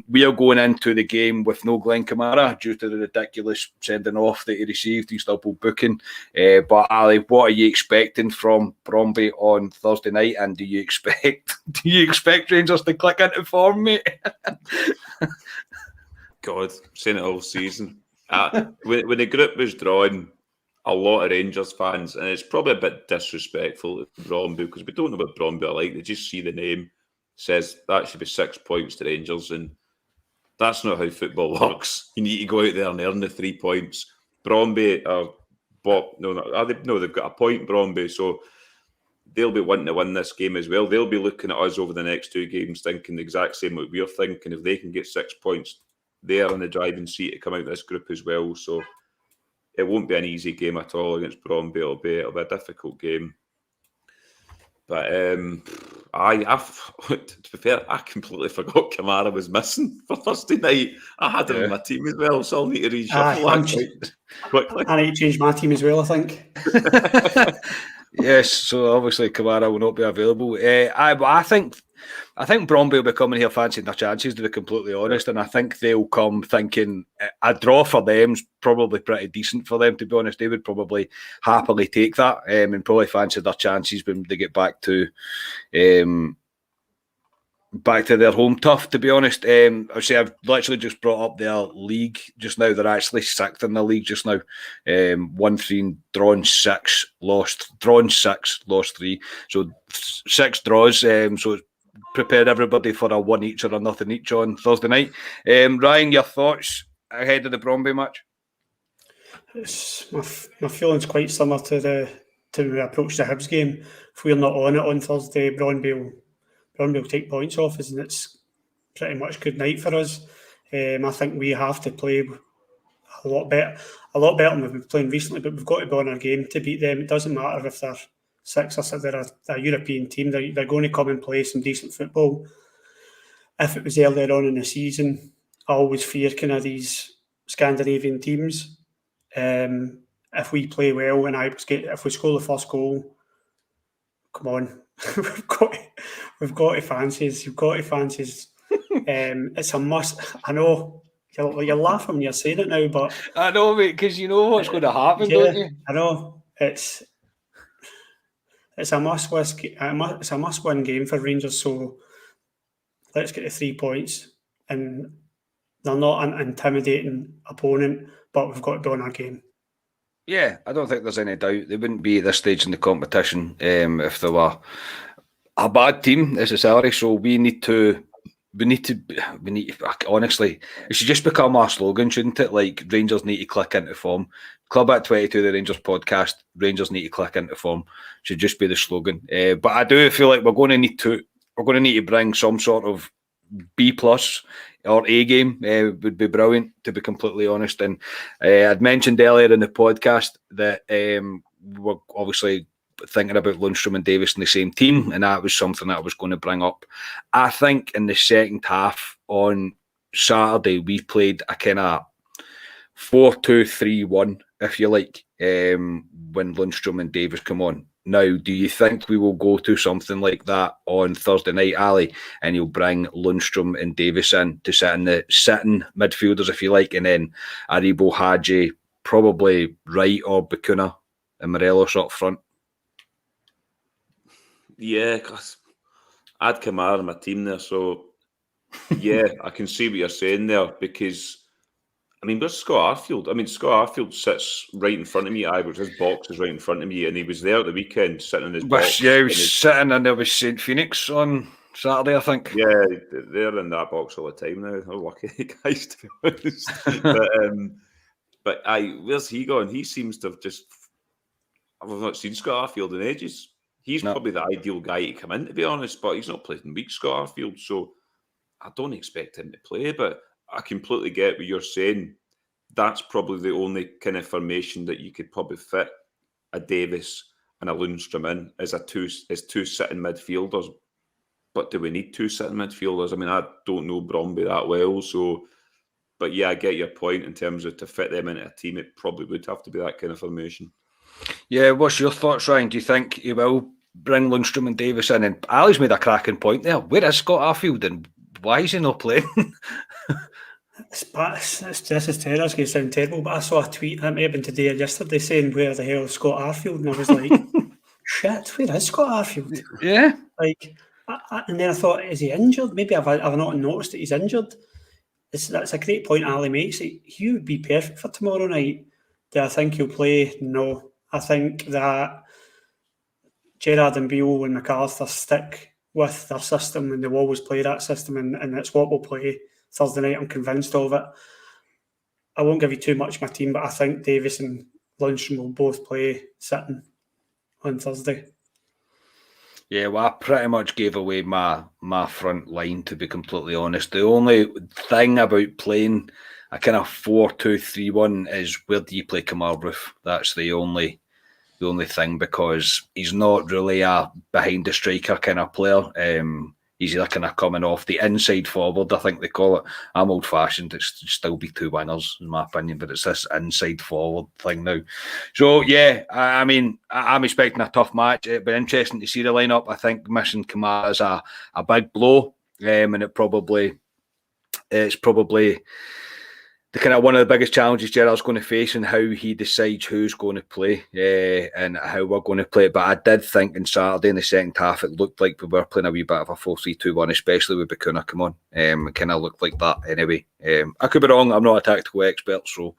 We are going into the game with no Glenn Kamara due to the ridiculous sending off that he received. He's double booking. But Ali, what are you expecting from Brøndby on Thursday night? And do you expect Rangers to click into form, mate? God, saying it all season. When the group was drawn, a lot of Rangers fans, and it's probably a bit disrespectful to Brøndby, because we don't know what Brøndby are like. They just see the name, says that should be 6 points to Rangers, and that's not how football works. You need to go out there and earn the 3 points. Brøndby they've got a point, Brøndby, so they'll be wanting to win this game as well. They'll be looking at us over the next 2 games thinking the exact same what we're thinking. If they can get 6 points, they're in the driving seat to come out of this group as well. So it won't be an easy game at all against Brøndby. It'll be a difficult game. But to be fair, I completely forgot Kamara was missing for Thursday night. I had him in my team as well, so I'll need to reshuffle quickly. I need to change my team as well, I think. Yes, so obviously Kamara will not be available. I think Brøndby will be coming here fancying their chances, to be completely honest, and I think they'll come thinking a draw for them's probably pretty decent for them, to be honest. They would probably happily take that and probably fancy their chances when they get back to their home turf, to be honest. I'd say I've literally just brought up their league just now. They're actually 6th in the league just now. 1-3, drawn 6, lost 3. So 6 draws. So it's prepared everybody for a 1 each or a nothing each on Thursday night. Ryan, your thoughts ahead of the Brøndby match? My feeling's quite similar to the approach to the Hibs game. If we're not on it on Thursday, Brøndby will take points off us, and it's pretty much good night for us. I think we have to play a lot better than we've been playing recently, but we've got to be on our game to beat them. It doesn't matter if they're 6 or 7, they're a European team. They're going to come and play some decent football. If it was earlier on in the season, I always fear kind of these Scandinavian teams. If we play well and if we score the first goal, come on, we've got to fancy us. You've got to fancy us. It's a must. I know you're laughing when you're saying it now, but I know, mate, because you know what's going to happen, don't you? I know it's a must-win game for Rangers. So let's get the 3 points, and they're not an intimidating opponent, but we've got to be on our game. Yeah, I don't think there's any doubt they wouldn't be at this stage in the competition if they were a bad team necessarily. So we need to honestly, it should just become our slogan, shouldn't it? Like, Rangers need to click into form. Club at 22, the Rangers podcast, Rangers need to click into form, should just be the slogan. But I do feel like we're going to need to bring some sort of B+ or A game. Would be brilliant, to be completely honest. And I'd mentioned earlier in the podcast that we're obviously thinking about Lundstram and Davis in the same team, and that was something that I was going to bring up. I think in the second half on Saturday, we played a kind of 4-2-3-1, if you like, when Lundstram and Davis come on. Now, do you think we will go to something like that on Thursday night, Ali, and you'll bring Lundstram and Davis in to sit in the sitting midfielders, if you like, and then Aribo, Hadji, probably Wright or Bacuna and Morelos up front? Yeah, because I'd Kamara in my team there, so yeah, I can see what you're saying there, because I mean, where's Scott Arfield? I mean, Scott Arfield sits right in front of me. His box is right in front of me, and he was there at the weekend sitting in his box. Yeah, he was sitting in there with St. Phoenix on Saturday, I think. Yeah, they're in that box all the time now. They're lucky guys, to be honest. but where's he gone? He seems to have just... I've not seen Scott Arfield in ages. He's probably the ideal guy to come in, to be honest, but he's not played in weeks, Scott Arfield, so I don't expect him to play, but I completely get what you're saying. That's probably the only kind of formation that you could probably fit a Davis and a Lundstram in as two sitting midfielders. But do we need two sitting midfielders? I mean, I don't know Brøndby that well, so... But yeah, I get your point in terms of to fit them into a team, it probably would have to be that kind of formation. Yeah, what's your thoughts, Ryan? Do you think he will bring Lundstram and Davis in? And Ali's made a cracking point there. Where is Scott Arfield and why is he not playing? This is terrible. It's going to sound terrible, but I saw a tweet that may have been today or yesterday saying, "Where the hell is Scott Arfield?" And I was like, "Shit, where is Scott Arfield?" Yeah. And then I thought, is he injured? Maybe I've not noticed that he's injured. That's a great point Ali makes. He would be perfect for tomorrow night. Do I think he'll play? No. I think that Gerrard and Beale and McAllister stick with their system, and they'll always play that system, and it's what we'll play Thursday night. I'm convinced of it. I won't give you too much of my team, but I think Davis and Lundstram will both play sitting on Thursday. Yeah, well, I pretty much gave away my front line, to be completely honest. The only thing about playing a kind of 4-2-3-1 is, where do you play Kamara? That's the only thing, because he's not really a behind the striker kind of player. He's either kind of coming off the inside forward, I think they call it. I'm old fashioned. It's still be two wingers, in my opinion, but it's this inside forward thing now. So yeah, I mean, I'm expecting a tough match. It'll be interesting to see the lineup. I think missing Kamara is a big blow, and it's probably the kind of one of the biggest challenges Gerrard's going to face, and how he decides who's going to play and how we're going to play it. But I did think on Saturday in the second half, it looked like we were playing a wee bit of a 4-3-2-1, especially with Bacuna come on. It kind of looked like that anyway. I could be wrong. I'm not a tactical expert, so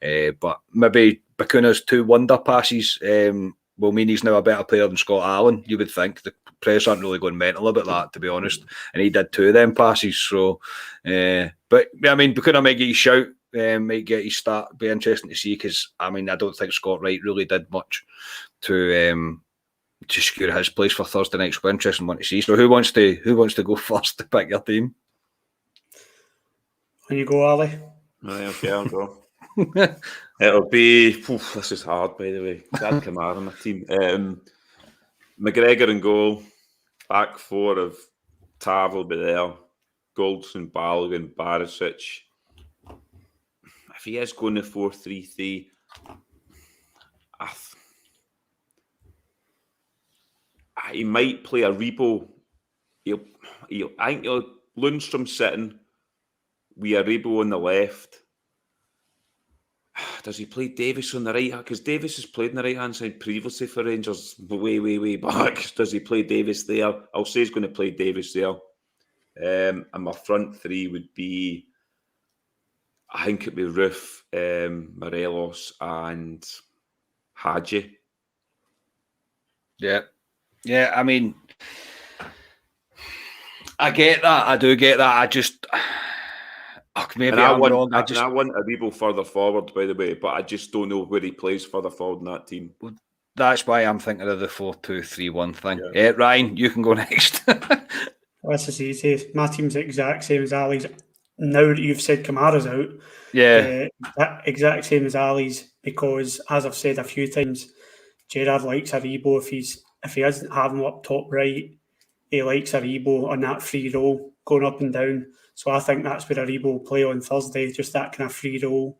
but maybe Bacuna's 2 wonder passes will mean he's now a better player than Scott Allen, you would think. The press aren't really going mental about that, to be honest. And he did 2 of them passes. So, but I mean, Bacuna might get his shout. Might get his start. Be interesting to see, because I mean, I don't think Scott Wright really did much to secure his place for Thursday night. So interesting one to see. So who wants to go first to pick your team? When you go, Ali. Right, okay, I'll go. It'll be... this is hard, by the way. Dad Kamara on my team. McGregor in goal. Back 4 of Tav will be there. Goldson, Balogun, Barisic. If he is going to 4-3-3, he might play a Rebo. I think Lundstram sitting with a Rebo on the left. Does he play Davis on the right? Because Davis has played on the right-hand side previously for Rangers, way back. Does he play Davis there? I'll say he's going to play Davis there. And my front 3 would be... I think it'd be Roof, Morelos, and Hadji. Yeah. I mean, I get that. I do get that. I just maybe I'm wrong. I want a Rebo further forward, by the way, but I just don't know where he plays further forward in that team. Well, that's why I'm thinking of the 4-2-3-1 thing. Yeah. Ryan, you can go next. This is easy. My team's the exact same as Ali's. Now that you've said Kamara's out, yeah, that exact same as Ali's, because as I've said a few times, Gerrard likes Aribo if he doesn't have him up top right. He likes Aribo on that free roll going up and down. So I think that's where Aribo will play on Thursday, just that kind of free roll.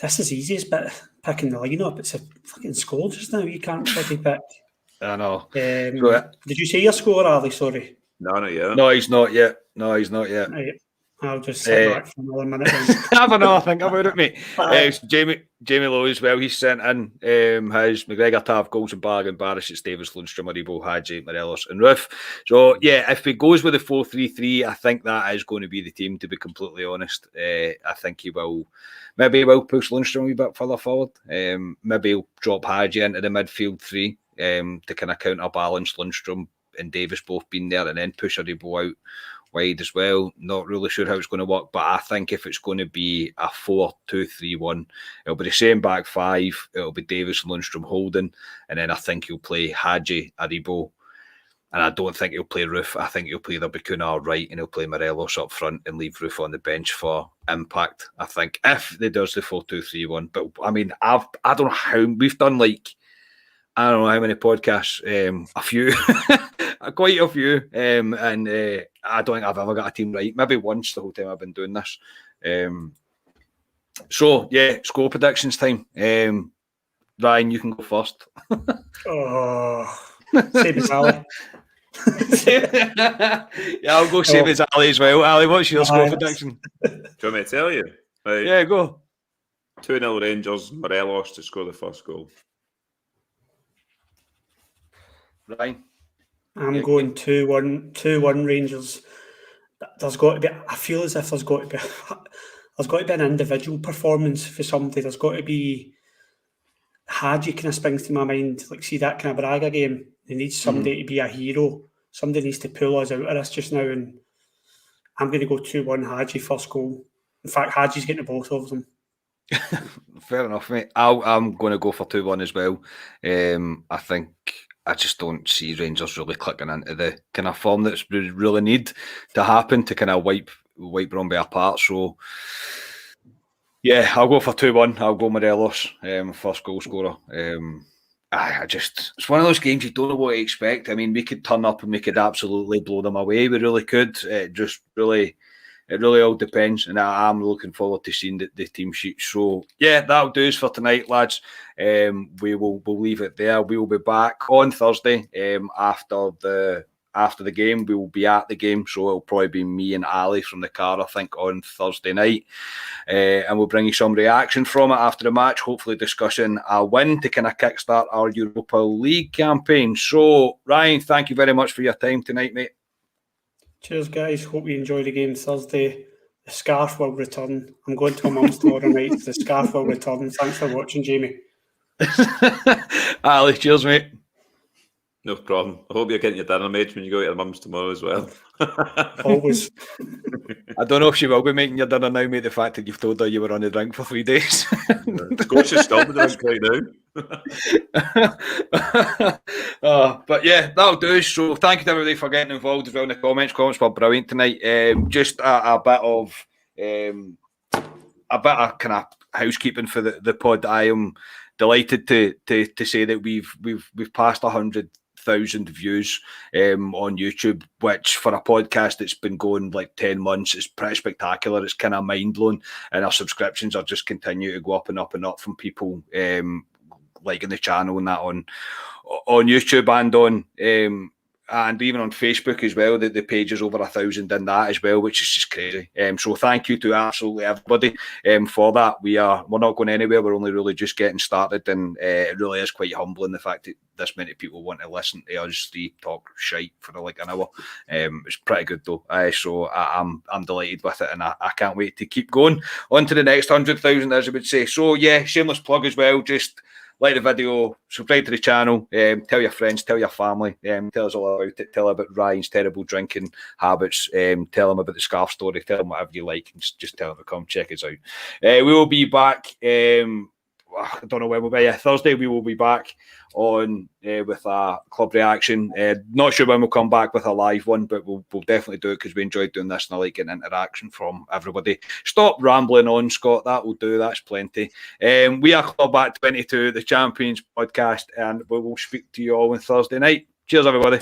This is the easiest bit, picking the lineup. It's a fucking score just now. You can't bloody pick. I know. Did you say your score, Ali? Sorry. No, not yet. No, he's not yet. Right. I'll just sit back for another minute. Have another think about it, mate. Jamie Lowe as well. He's sent in his McGregor, Tav, Goldson, Bargain, Barisic, Davis, Lundstrom, Aribo, Hadji, Morelos, and Roof. So yeah, if he goes with the 4-3-3, I think that is going to be the team. To be completely honest, I think he will. Maybe he will push Lundstrom a wee bit further forward. Maybe he'll drop Hadji into the midfield three to kind of counterbalance Lundstrom and Davis both being there, and then push Aribo out wide as well. Not really sure how it's going to work, but I think if it's going to be a 4-2-3-1, it'll be the same back five. It'll be Davis and Lundstrom holding, and then I think he'll play Hadji, Aribo, and I don't think he'll play Roof. I think he'll play either Bacuna or right, and he'll play Morelos up front and leave Roof on the bench for impact. I think if they does the 4-2-3-1, but I mean, I don't know how we've done I don't know how many podcasts, a few, quite a few, and I don't think I've ever got a team right. Maybe once the whole time I've been doing this. So, yeah, score predictions time. Ryan, you can go first. Same as Ali. Yeah, I'll go same as Ali as well. Ali, what's your score prediction? Do you want me to tell you? Right. Yeah, go. 2-0 Rangers, Morelos to score the first goal. Ryan? I'm going 2-1 Rangers. There's got to be. I feel as if there's got to be an individual performance for somebody. There's got to be. Hadji kind of springs to my mind. Like, see that kind of Braga game. They need somebody to be a hero. Somebody needs to pull us out of this just now. And I'm going to go 2-1 Hadji first goal. In fact, Hadji's getting the both of them. Fair enough, mate. I'm going to go for 2-1 as well. I think I just don't see Rangers really clicking into the kind of form that we really need to happen to kind of wipe Brøndby apart. So, yeah, I'll go for 2-1. I'll go Morelos, first goal scorer. It's one of those games you don't know what to expect. I mean, we could turn up and we could absolutely blow them away. We really could. It really all depends, and I'm looking forward to seeing the team sheet. So, yeah, that'll do us for tonight, lads. We'll leave it there. We will be back on Thursday after the game. We will be at the game, so it'll probably be me and Ali from the car, I think, on Thursday night. And we'll bring you some reaction from it after the match, hopefully discussing a win to kind of kickstart our Europa League campaign. So, Ryan, thank you very much for your time tonight, mate. Cheers, guys. Hope you enjoy the game Thursday. The scarf will return. I'm going to my mum's tomorrow night. The scarf will return. Thanks for watching, Jamie. Ali, cheers, mate. No problem. I hope you're getting your dinner made when you go to your mum's tomorrow as well. Always. I don't know if she will be making your dinner now, mate, the fact that you've told her you were on the drink for 3 days. Scotia's still with the drink right now. But yeah, that'll do. So thank you to everybody for getting involved as well in the comments. Comments were brilliant tonight. Just a bit of kind of housekeeping for the pod. I am delighted to say that we've passed 100,000 views on YouTube, which for a podcast that's been going like 10 months is pretty spectacular. It's kind of mind-blowing, and our subscriptions are just continue to go up and up and up from people liking the channel and that on YouTube and on and even on Facebook as well. The page is over 1,000 in that as well, which is just crazy. So thank you to absolutely everybody for that. We're not going anywhere. We're only really just getting started, and it really is quite humbling the fact that this many people want to listen to us talk shite for like an hour. It's pretty good though. So I'm delighted with it, and I can't wait to keep going on to the next 100,000, as I would say. So yeah, shameless plug as well. Just like the video, subscribe to the channel, tell your friends, tell your family, tell us all about it, tell about Ryan's terrible drinking habits, tell them about the scarf story, tell them whatever you like, and just tell them to come check us out. We will be back, I don't know when we'll be. Yeah, Thursday we will be back on with a club reaction. Not sure when we'll come back with a live one, but we'll definitely do it because we enjoyed doing this and I like getting interaction from everybody. Stop rambling on, Scott. That will do. That's plenty. We are Club at 22, the Champions podcast, and we will speak to you all on Thursday night. Cheers, everybody.